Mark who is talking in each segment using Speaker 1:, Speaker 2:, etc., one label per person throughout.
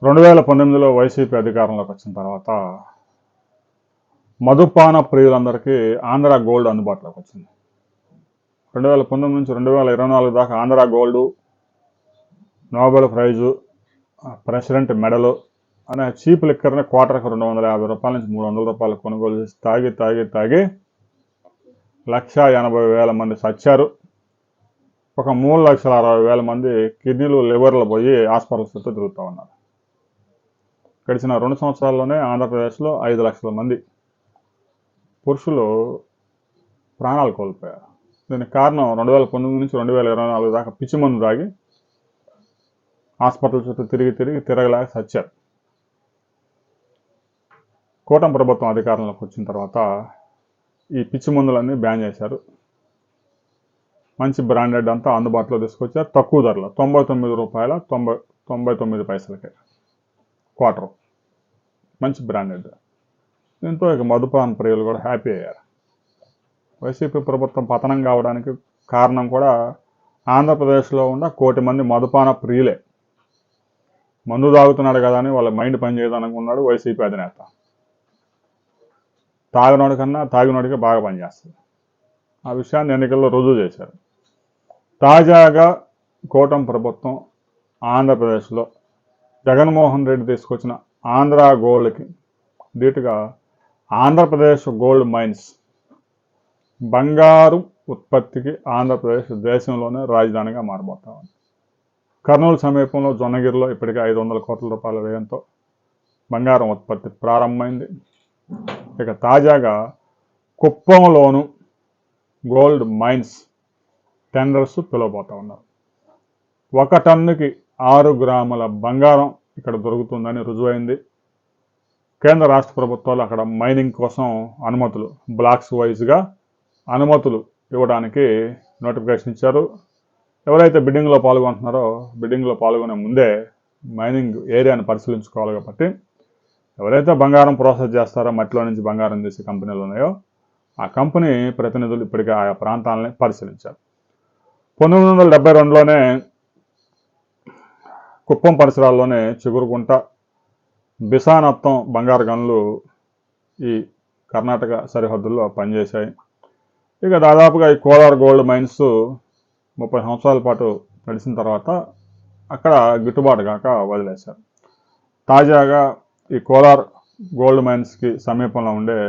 Speaker 1: 2019లో YCP అధికారంలోకి వచ్చిన తర్వాత మదుపాన ప్రియులందరికీ ఆంధ్ర గోల్డ్ అందుబాటులోకి వచ్చింది. 2019 నుంచి 2024 దాకా Andhra gold, Nobel prize, president మెడలు అనే చీప్ లిక్కర్ని క్వార్టర్కి 250 రూపాయల నుంచి 300 రూపాయలు కొనుగోలు చేసి తాగి 1,80,000 మంది చచ్చారు. ఒక 3,60,000 మంది కిడ్నీలు, లివర్లు పోయి హాస్పిటల్స్ చుట్టూ తిరుగుతూ ఉన్నారు. గడిచిన 2 సంవత్సరాల్లోనే ఆంధ్రప్రదేశ్లో 5 లక్షల మంది పురుషులు ప్రాణాలు కోల్పోయారు. దీనికి కారణం 2019 నుంచి 2024 దాకా పిచ్చి మందు తాగి హాస్పిటల్ చుట్టూ తిరగలేక చచ్చారు. కూటమి ప్రభుత్వం అధికారంలోకి వచ్చిన తర్వాత ఈ పిచ్చి మందులన్నీ బ్యాన్ చేశారు. మంచి బ్రాండెడ్ అంతా అందుబాటులో తీసుకొచ్చారు. తక్కువ ధరలో 99 రూపాయల 99 పైసలకే క్వార్టర్, మంచి బ్రాండెడ్. దీంతో ఇక మదుపాన ప్రియులు కూడా హ్యాపీ అయ్యారు. వైసీపీ ప్రభుత్వం పతనం కావడానికి కారణం కూడా ఆంధ్రప్రదేశ్లో ఉన్న 1 కోటి మంది మదుపాన ప్రియులే. మందు తాగుతున్నాడు కదా అని వాళ్ళ మైండ్ పనిచేయదు అనుకున్నాడు వైసీపీ అధినేత. తాగినోడి కన్నా తాగినోడికి బాగా పనిచేస్తుంది. ఆ విషయాన్ని ఎన్నికల్లో రుజువు చేశారు. తాజాగా కూటమి ప్రభుత్వం ఆంధ్రప్రదేశ్లో జగన్మోహన్ రెడ్డి తీసుకొచ్చిన ఆంధ్ర గోల్డ్కి ధీటుగా ఆంధ్రప్రదేశ్ గోల్డ్ మైన్స్, బంగారు ఉత్పత్తికి ఆంధ్రప్రదేశ్ దేశంలోనే రాజధానిగా మారబోతా ఉంది. కర్నూలు సమీపంలో జొన్నగిరిలో ఇప్పటికే 500 కోట్ల రూపాయల వ్యయంతో బంగారం ఉత్పత్తి ప్రారంభమైంది. ఇక తాజాగా కుప్పంలోను గోల్డ్ మైన్స్ టెండర్స్ పిలవబోతా ఉన్నారు. 1 టన్నుకి 6 గ్రాముల బంగారం ఇక్కడ దొరుకుతుందని రుజువైంది. కేంద్ర రాష్ట్ర ప్రభుత్వాలు అక్కడ మైనింగ్ కోసం అనుమతులు, బ్లాక్స్ వైజ్గా అనుమతులు ఇవ్వడానికి నోటిఫికేషన్ ఇచ్చారు. ఎవరైతే బిడ్డింగ్లో పాల్గొంటున్నారో బిడ్డింగ్లో పాల్గొనే ముందే మైనింగ్ ఏరియాను పరిశీలించుకోవాలి. కాబట్టి ఎవరైతే బంగారం ప్రాసెస్ చేస్తారో, మట్టిలో నుంచి బంగారం తీసే కంపెనీలు ఉన్నాయో ఆ కంపెనీ ప్రతినిధులు ఇప్పటికే ఆయా ప్రాంతాలని పరిశీలించారు. 1972లోనే కుప్పం పరిసరాల్లోనే చిగురుగుంట, బిసానత్తం బంగారు గనులు ఈ కర్ణాటక సరిహద్దుల్లో పనిచేశాయి. ఇక దాదాపుగా ఈ కోలార్ గోల్డ్ మైన్స్ 30 సంవత్సరాల పాటు నడిచిన తర్వాత అక్కడ గిట్టుబాటు కాక వదిలేశారు. తాజాగా ఈ కోలార్ గోల్డ్ మైన్స్కి సమీపంలో ఉండే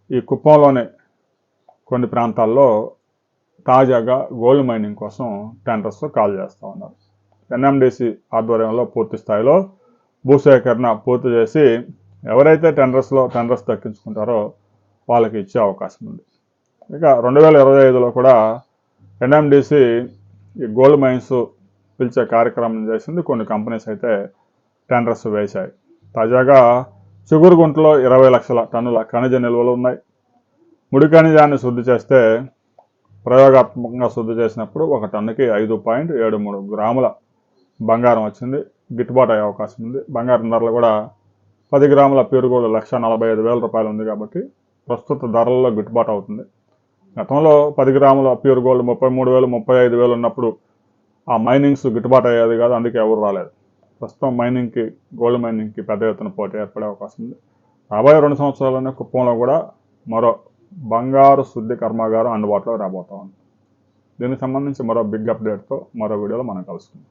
Speaker 1: ఈ కుప్పంలోని కొన్ని ప్రాంతాల్లో తాజాగా గోల్డ్ మైనింగ్ కోసం టెండర్స్ కాల్ చేస్తూ ఉన్నారు. ఎన్ఎండిసి ఆధ్వర్యంలో పూర్తి స్థాయిలో భూసేకరణ పూర్తి చేసి ఎవరైతే టెండర్స్ దక్కించుకుంటారో వాళ్ళకి ఇచ్చే అవకాశం ఉంది. ఇక 2025లో కూడా ఎన్ఎండిసి ఈ గోల్డ్ మైన్స్ పిలిచే కార్యక్రమం చేసింది. కొన్ని కంపెనీస్ అయితే టెండర్స్ వేశాయి. తాజాగా చిగురుగుంటలో 20 లక్షల టన్నుల ఖనిజ నిల్వలు ఉన్నాయి. ముడి ఖనిజాన్ని శుద్ధి చేస్తే, ప్రయోగాత్మకంగా శుద్ధి చేసినప్పుడు 1 టన్నుకి 5.73 గ్రాముల బంగారం వచ్చింది. గిట్టుబాటు అయ్యే అవకాశం ఉంది. బంగారం ధరలు కూడా 10 గ్రాముల ప్యూర్ గోల్డ్ 1,45,000 రూపాయలు ఉంది. కాబట్టి ప్రస్తుత ధరల్లో గిట్టుబాటు అవుతుంది. గతంలో 10 గ్రాముల ప్యూర్ గోల్డ్ 33,000, 35,000 ఉన్నప్పుడు ఆ మైనింగ్స్ గిట్టుబాటు అయ్యేది కాదు, అందుకే ఎవరు రాలేదు. ప్రస్తుతం గోల్డ్ మైనింగ్కి పెద్ద ఎత్తున పోటీ ఏర్పడే అవకాశం ఉంది. రాబోయే 2 సంవత్సరాల్లోనే కుప్పంలో కూడా మరో బంగారు శుద్ధి కర్మాగారం అందుబాటులో రాబోతా ఉంది. దీనికి సంబంధించి మరో బిగ్ అప్డేట్తో మరో వీడియోలో మనం కలుసుకుందాం.